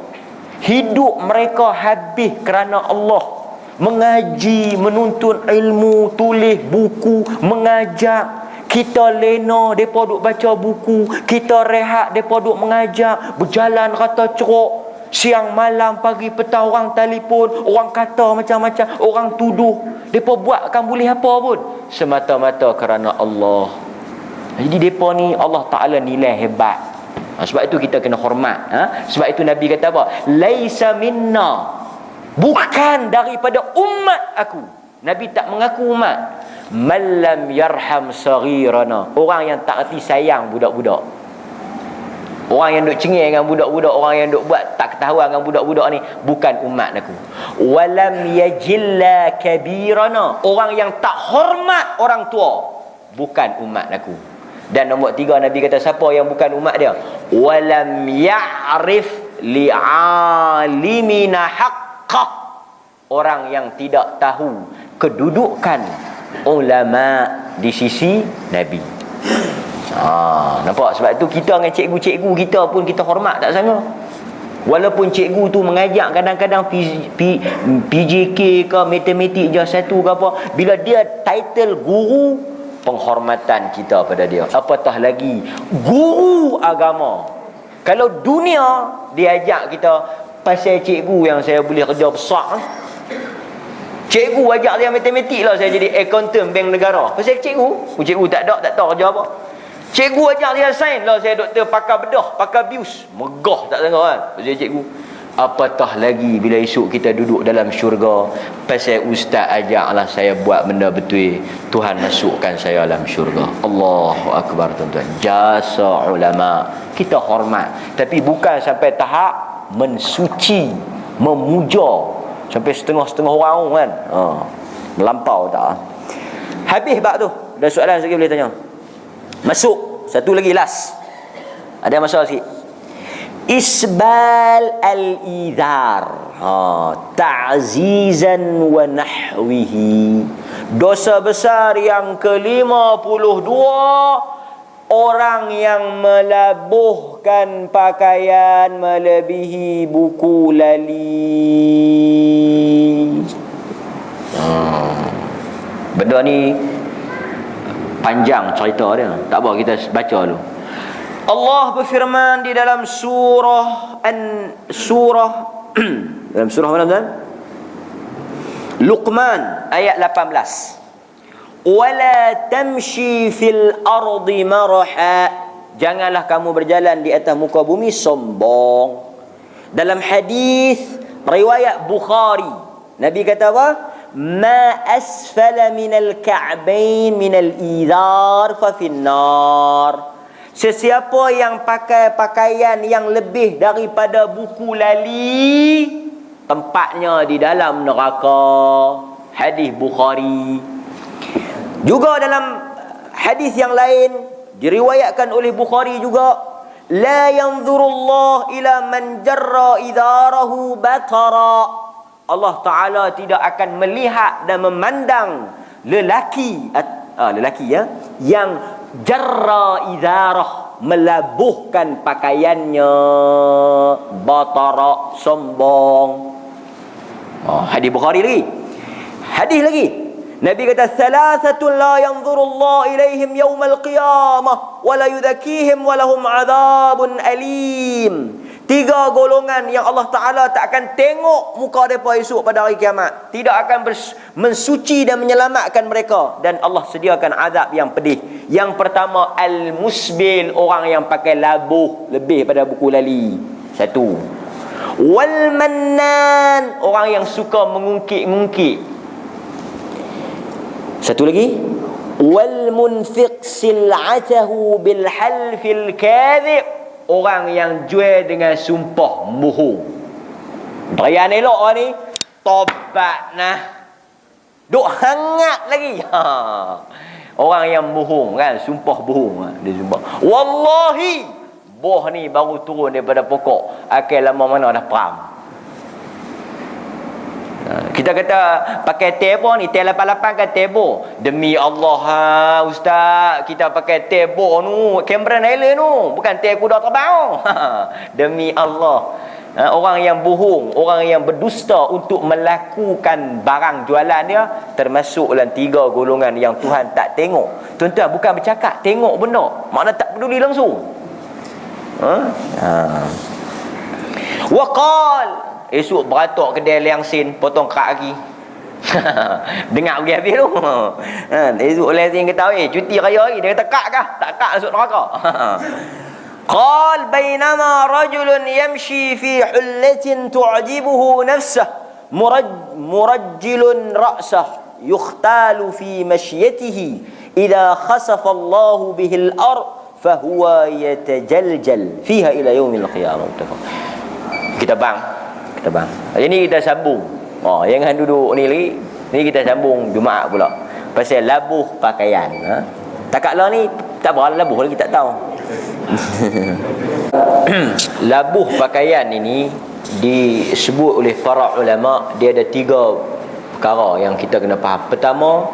Hidup mereka habis kerana Allah, mengaji, menuntut ilmu, tulis buku, mengajar. Kita lena, mereka duk baca buku. Kita rehat, mereka duk mengajar. Berjalan rata ceruk, siang malam pagi petang, orang telefon, orang kata macam-macam, orang tuduh. Mereka buatkan boleh apa pun semata-mata kerana Allah. Jadi mereka ni Allah Ta'ala nilai hebat. Sebab itu kita kena hormat. Sebab itu Nabi kata apa? Laisa minna, bukan daripada umat aku. Nabi tak mengaku umat. Man lam yarham saghirana, orang yang tak erti sayang budak-budak. Orang yang duk cengih dengan budak-budak, orang yang duk buat tak ketahuan dengan budak-budak ni, bukan umat aku. Walam yajilla kabirana, orang yang tak hormat orang tua, bukan umat aku. Dan nombor 3 Nabi kata siapa yang bukan umat dia? Walam ya'rif li'alimina haqqah, orang yang tidak tahu kedudukan ulama di sisi Nabi. Nampak? Sebab tu kita dengan cikgu-cikgu kita pun kita hormat tak sama. Walaupun cikgu tu mengajar kadang-kadang PJK ke matematik je satu ke apa, bila dia title guru, penghormatan kita pada dia. Apatah lagi guru agama. Kalau dunia diajak kita pasal cikgu yang saya boleh kerja besar, cikgu ajak dia matematik lah, saya jadi accountant bank negara. Pasal cikgu, cikgu tak tahu kerja apa. Cikgu ajak dia sains lah, saya doktor pakar bedah, pakar bius. Megah tak sangka kan pasal cikgu. Apatah lagi bila esok kita duduk dalam syurga, pasal ustaz ajaklah saya buat benda betul, Tuhan masukkan saya dalam syurga. Allahu Akbar tuan-tuan. Jasa ulama kita hormat, tapi bukan sampai tahap mensuci, memuja sampai setengah-setengah orang kan. Melampau tak. Habis bab tu. Ada soalan lagi boleh tanya. Masuk satu lagi last. Ada masalah sikit. Isbal al-idhar, ta'zizan wa nahwihi. Dosa besar yang ke-52, orang yang melabuhkan pakaian melebihi buku lali. Benda ni panjang cerita dia, tak apa kita baca dulu. Allah berfirman di dalam surah dalam surah mana tuan? Luqman ayat 18. Wala tamshi fil ardi maraha, janganlah kamu berjalan di atas muka bumi sombong. Dalam hadis riwayat Bukhari, Nabi kata apa? Ma asfala minal ka'bain minal idhar fa finnar. Sesiapa yang pakai pakaian yang lebih daripada buku lali, tempatnya di dalam neraka. Hadis Bukhari. Juga dalam hadis yang lain diriwayatkan oleh Bukhari juga, la yanzurullah ila man jarra idarahu batara. Allah Ta'ala tidak akan melihat dan memandang lelaki yang jarra idarah, melabuhkan pakaiannya, batara, sombong. Hadis Bukhari lagi. Hadis lagi, Nabi kata thalathatun la yanzurullah ilaihim yawmal qiyamah wa la yudhakihim wa lahum adhabun alim. 3 golongan yang Allah Ta'ala tak akan tengok muka mereka esok pada hari kiamat, tidak akan mensuci dan menyelamatkan mereka, dan Allah sediakan azab yang pedih. Yang pertama, al-musbil, orang yang pakai labuh lebih pada buku lali. Satu. Wal mannan, orang yang suka mengungkit-ungkit. Satu lagi, wal munfiq sil'atahu bil halfil kadhib, orang yang jual dengan sumpah bohong. Perayaan elok ni, tobat nah, duk hangat lagi. Orang yang bohong kan, sumpah bohong. Dia sumpah, wallahi boh ni baru turun daripada pokok, akal lama mana dah peram. Kita kata pakai tebo ni, tel 88 kan tebo. Demi Allah ustaz, kita pakai tebo nu, Cameron Highland nu, bukan tel kuda terbang. Demi Allah. Orang yang bohong, orang yang berdusta untuk melakukan barang jualan dia, termasuk dalam 3 golongan yang Tuhan tak tengok. Tuan-tuan, bukan bercakap, tengok benda, makna tak peduli langsung. Waqal, esok beratok kedai liang sin, potong kerak lagi. Dengar pergi habis tu. Esok liang sin kata, cuti raya lagi. Dia kata, kak kah? Tak kak, masuk neraka. Qal bainama rajulun yamshi fi hullatin tu'jibuhu nafsah murajjilun ra'sah yukhtalu fi mashyatihi idha khasafa Allahu bihil ard fahuwa yatajaljal fiha ila yaumil qiyamah. Kita bang. Hari ni kita sambung. Jangan duduk ni lagi. Ni kita sambung Jumaat pula. Pasal labuh pakaian. Takaklah ni tak berapa labuh lagi tak tahu. Labuh pakaian ini disebut oleh para ulama, dia ada 3 perkara yang kita kena faham. Pertama,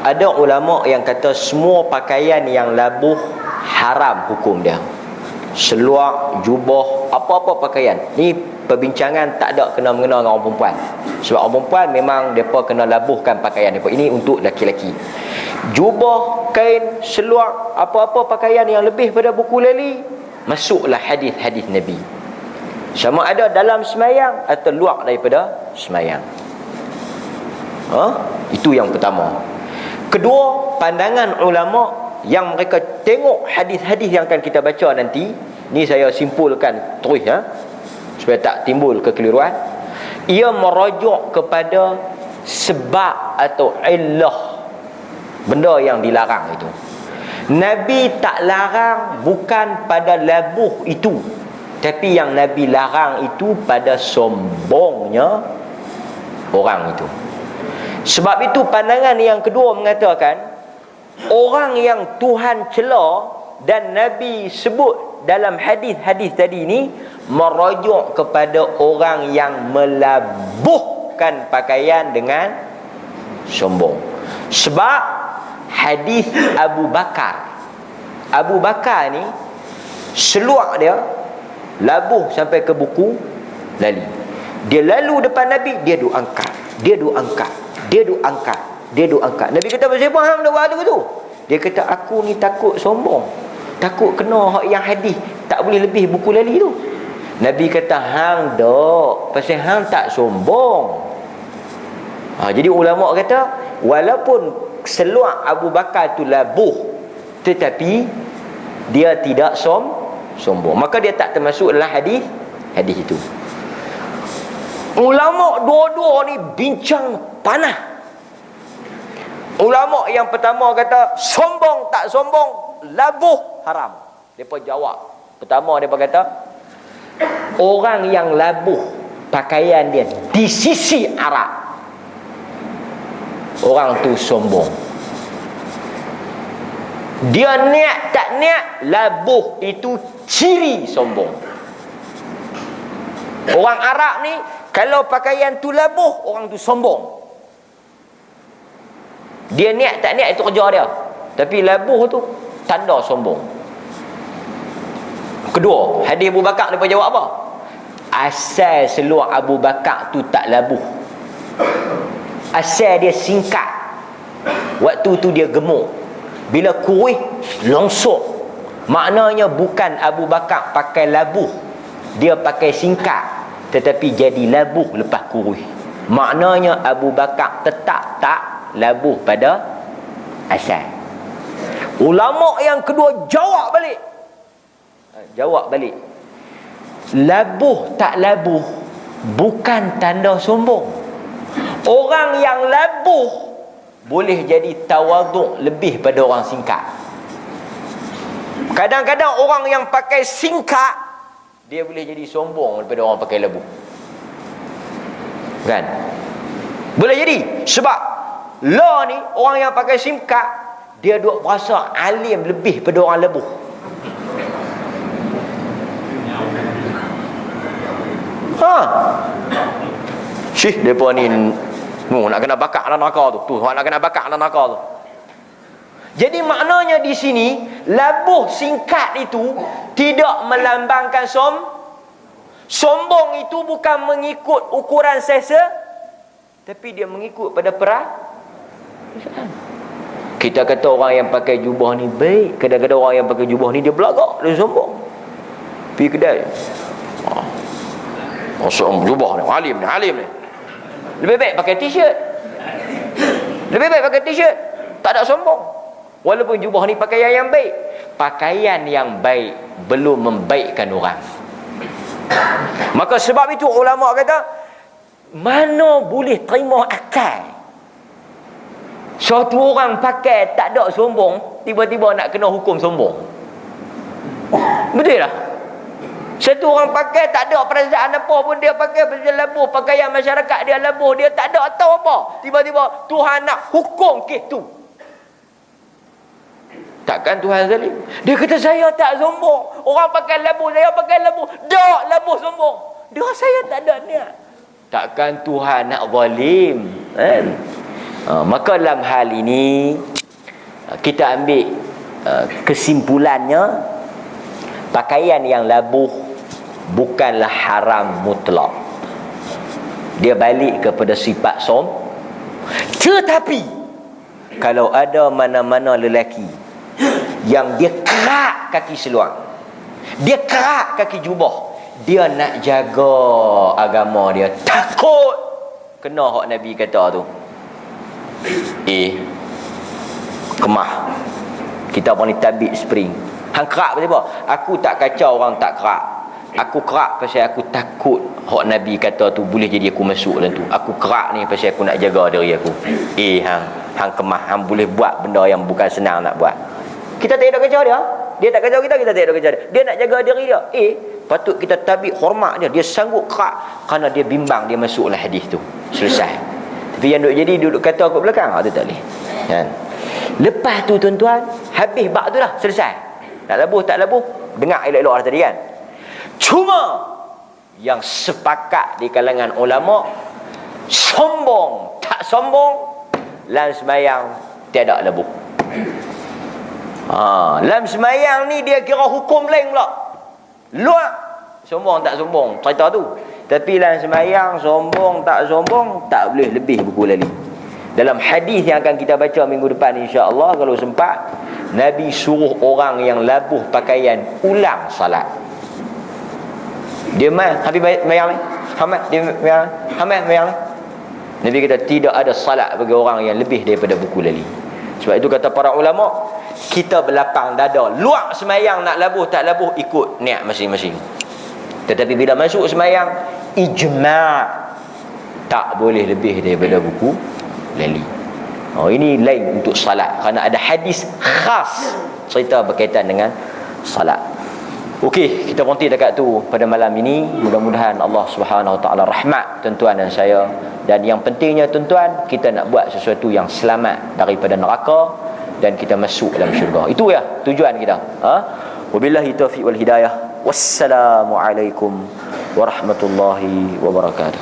ada ulama yang kata semua pakaian yang labuh haram hukum dia. Seluar, jubah, apa-apa pakaian. Ni perbincangan tak ada kena-mengena dengan orang perempuan. Sebab orang perempuan memang mereka kena labuhkan pakaian mereka. Ini untuk laki-laki. Jubah, kain, seluar, apa-apa pakaian yang lebih pada buku lali, masuklah hadis-hadis Nabi. Sama ada dalam semayang atau luar daripada semayang. Itu yang pertama. Kedua, pandangan ulama yang mereka tengok hadis-hadis yang akan kita baca nanti. Ni saya simpulkan terus supaya tak timbul kekeliruan. Ia merujuk kepada sebab atau illah benda yang dilarang itu. Nabi tak larang bukan pada labuh itu, tapi yang Nabi larang itu pada sombongnya orang itu. Sebab itu pandangan yang kedua mengatakan orang yang Tuhan cela dan Nabi sebut dalam hadis-hadis tadi ni merujuk kepada orang yang melabuhkan pakaian dengan sombong. Sebab hadis Abu Bakar ni seluar dia labuh sampai ke buku lali. Dia lalu depan Nabi, dia duk angkat. Nabi kata, "Siapa hang dak buat tu?" Dia kata, "Aku ni takut sombong. Takut kena hak yang hadis tak boleh lebih buku lali tu." Nabi kata, "Hang dak, pasal hang tak sombong." Jadi ulama kata walaupun seluar Abu Bakar tu labuh, tetapi dia tidak sombong, maka dia tak termasuk dalam hadis itu. Ulama dua-dua ni bincang panah. Ulama yang pertama kata sombong tak sombong, labuh haram. Depa jawab. Pertama depa kata orang yang labuh pakaian dia di sisi Arab, orang tu sombong. Dia niat tak niat, labuh itu ciri sombong. Orang Arab ni kalau pakaian tu labuh, orang tu sombong. Dia niat tak niat itu kerja dia, tapi labuh tu tanda sombong. Kedua, hadis Abu Bakar dia jawab apa? Asal seluar Abu Bakar tu tak labuh, asal dia singkat. Waktu tu dia gemuk, bila kuih longsor. Maknanya bukan Abu Bakar pakai labuh, dia pakai singkat, tetapi jadi labuh lepas kuih. Maknanya Abu Bakar tetap tak labuh pada asal. Ulama yang kedua jawab balik. Labuh tak labuh bukan tanda sombong. Orang yang labuh boleh jadi tawaduk lebih pada orang singkat. Kadang-kadang orang yang pakai singkat dia boleh jadi sombong daripada orang pakai labuh. Kan? Boleh jadi. Sebab lah ni orang yang pakai singkat dia duk berasa alim lebih pada orang labuh. Syih depa ni nak kena bakar dalam neraka tu. Tu nak kena bakar dalam neraka tu. Jadi maknanya di sini labuh singkat itu tidak melambangkan sombong. Itu bukan mengikut ukuran selesa, tapi dia mengikut pada perasaan. Kita kata orang yang pakai jubah ni baik, kadang-kadang orang yang pakai jubah ni dia belagak, dia sombong. Pergi kedai, masuk jubah ni, alim ni. Lebih baik pakai t-shirt. Tak ada sombong. Walaupun jubah ni pakaian yang baik, pakaian yang baik belum membaikkan orang. Maka sebab itu ulama kata, mana boleh terima akal suatu orang pakai tak ada sombong, tiba-tiba nak kena hukum sombong. Betul tak? Satu orang pakai tak ada perasaan apa pun, dia pakai pasal labuh, pakaian masyarakat dia labuh, dia tak ada tahu apa, tiba-tiba Tuhan nak hukum kes tu. Takkan Tuhan zalim? Dia kata saya tak sombong, orang pakai labuh, saya pakai labuh. Tak, labuh sombong. Dia saya tak ada niat. Takkan Tuhan nak zalim, kan? Maka dalam hal ini kita ambil kesimpulannya, pakaian yang labuh bukanlah haram mutlak. Dia balik kepada sifat tetapi kalau ada mana-mana lelaki yang dia kerak kaki seluar, dia kerak kaki jubah, dia nak jaga agama dia, takut kena hak Nabi kata tu, kemah kita pun ni tabik spring. Hang kerak pasal apa? Aku tak kacau orang tak kerak, aku kerak pasal aku takut hak Nabi kata tu boleh jadi aku masuk dalam tu. Aku kerak ni pasal aku nak jaga diri aku. Hang kemah, hang boleh buat benda yang bukan senang nak buat. Kita tak ada kacau dia, dia tak kacau kita tak ada kacau dia. Dia nak jaga diri dia. Patut kita tabik hormat dia. Dia sanggup kerak kerana dia bimbang dia masuklah hadis tu. Selesai. Tapi yang duduk kata kat belakang, tu tak boleh. Kan? Lepas tu tuan-tuan, habis bab tu dah, selesai. Nak labuh tak labuh, dengar elok-elok dah tadi kan. Cuma yang sepakat di kalangan ulama, sombong tak sombong, dalam sembahyang tiada labuh. Dalam sembahyang ni dia kira hukum lain pula. Luar sombong tak sombong cerita tu. Tapi dalam sembahyang sombong tak sombong tak boleh lebih buku lali. Dalam hadis yang akan kita baca minggu depan insya-Allah kalau sempat, Nabi suruh orang yang labuh pakaian ulang salat. Dia habis sembahyang ni. Sembahyang ni. Nabi kata tidak ada salat bagi orang yang lebih daripada buku lali. Sebab itu kata para ulama, kita berlapang dada, luar sembahyang nak labuh tak labuh ikut niat masing-masing. Tetapi bila masuk sembahyang, ijma' tak boleh lebih daripada buku lali. Ini lain untuk salat, kerana ada hadis khas cerita berkaitan dengan salat. Okey, kita berhenti dekat tu pada malam ini. Mudah-mudahan Allah Subhanahu Wa Taala rahmat tuan-tuan dan saya. Dan yang pentingnya tuan-tuan, kita nak buat sesuatu yang selamat daripada neraka dan kita masuk dalam syurga. Itu ya tujuan kita. Wabillahi taufiq wal hidayah. Wassalamualaikum warahmatullahi wabarakatuh.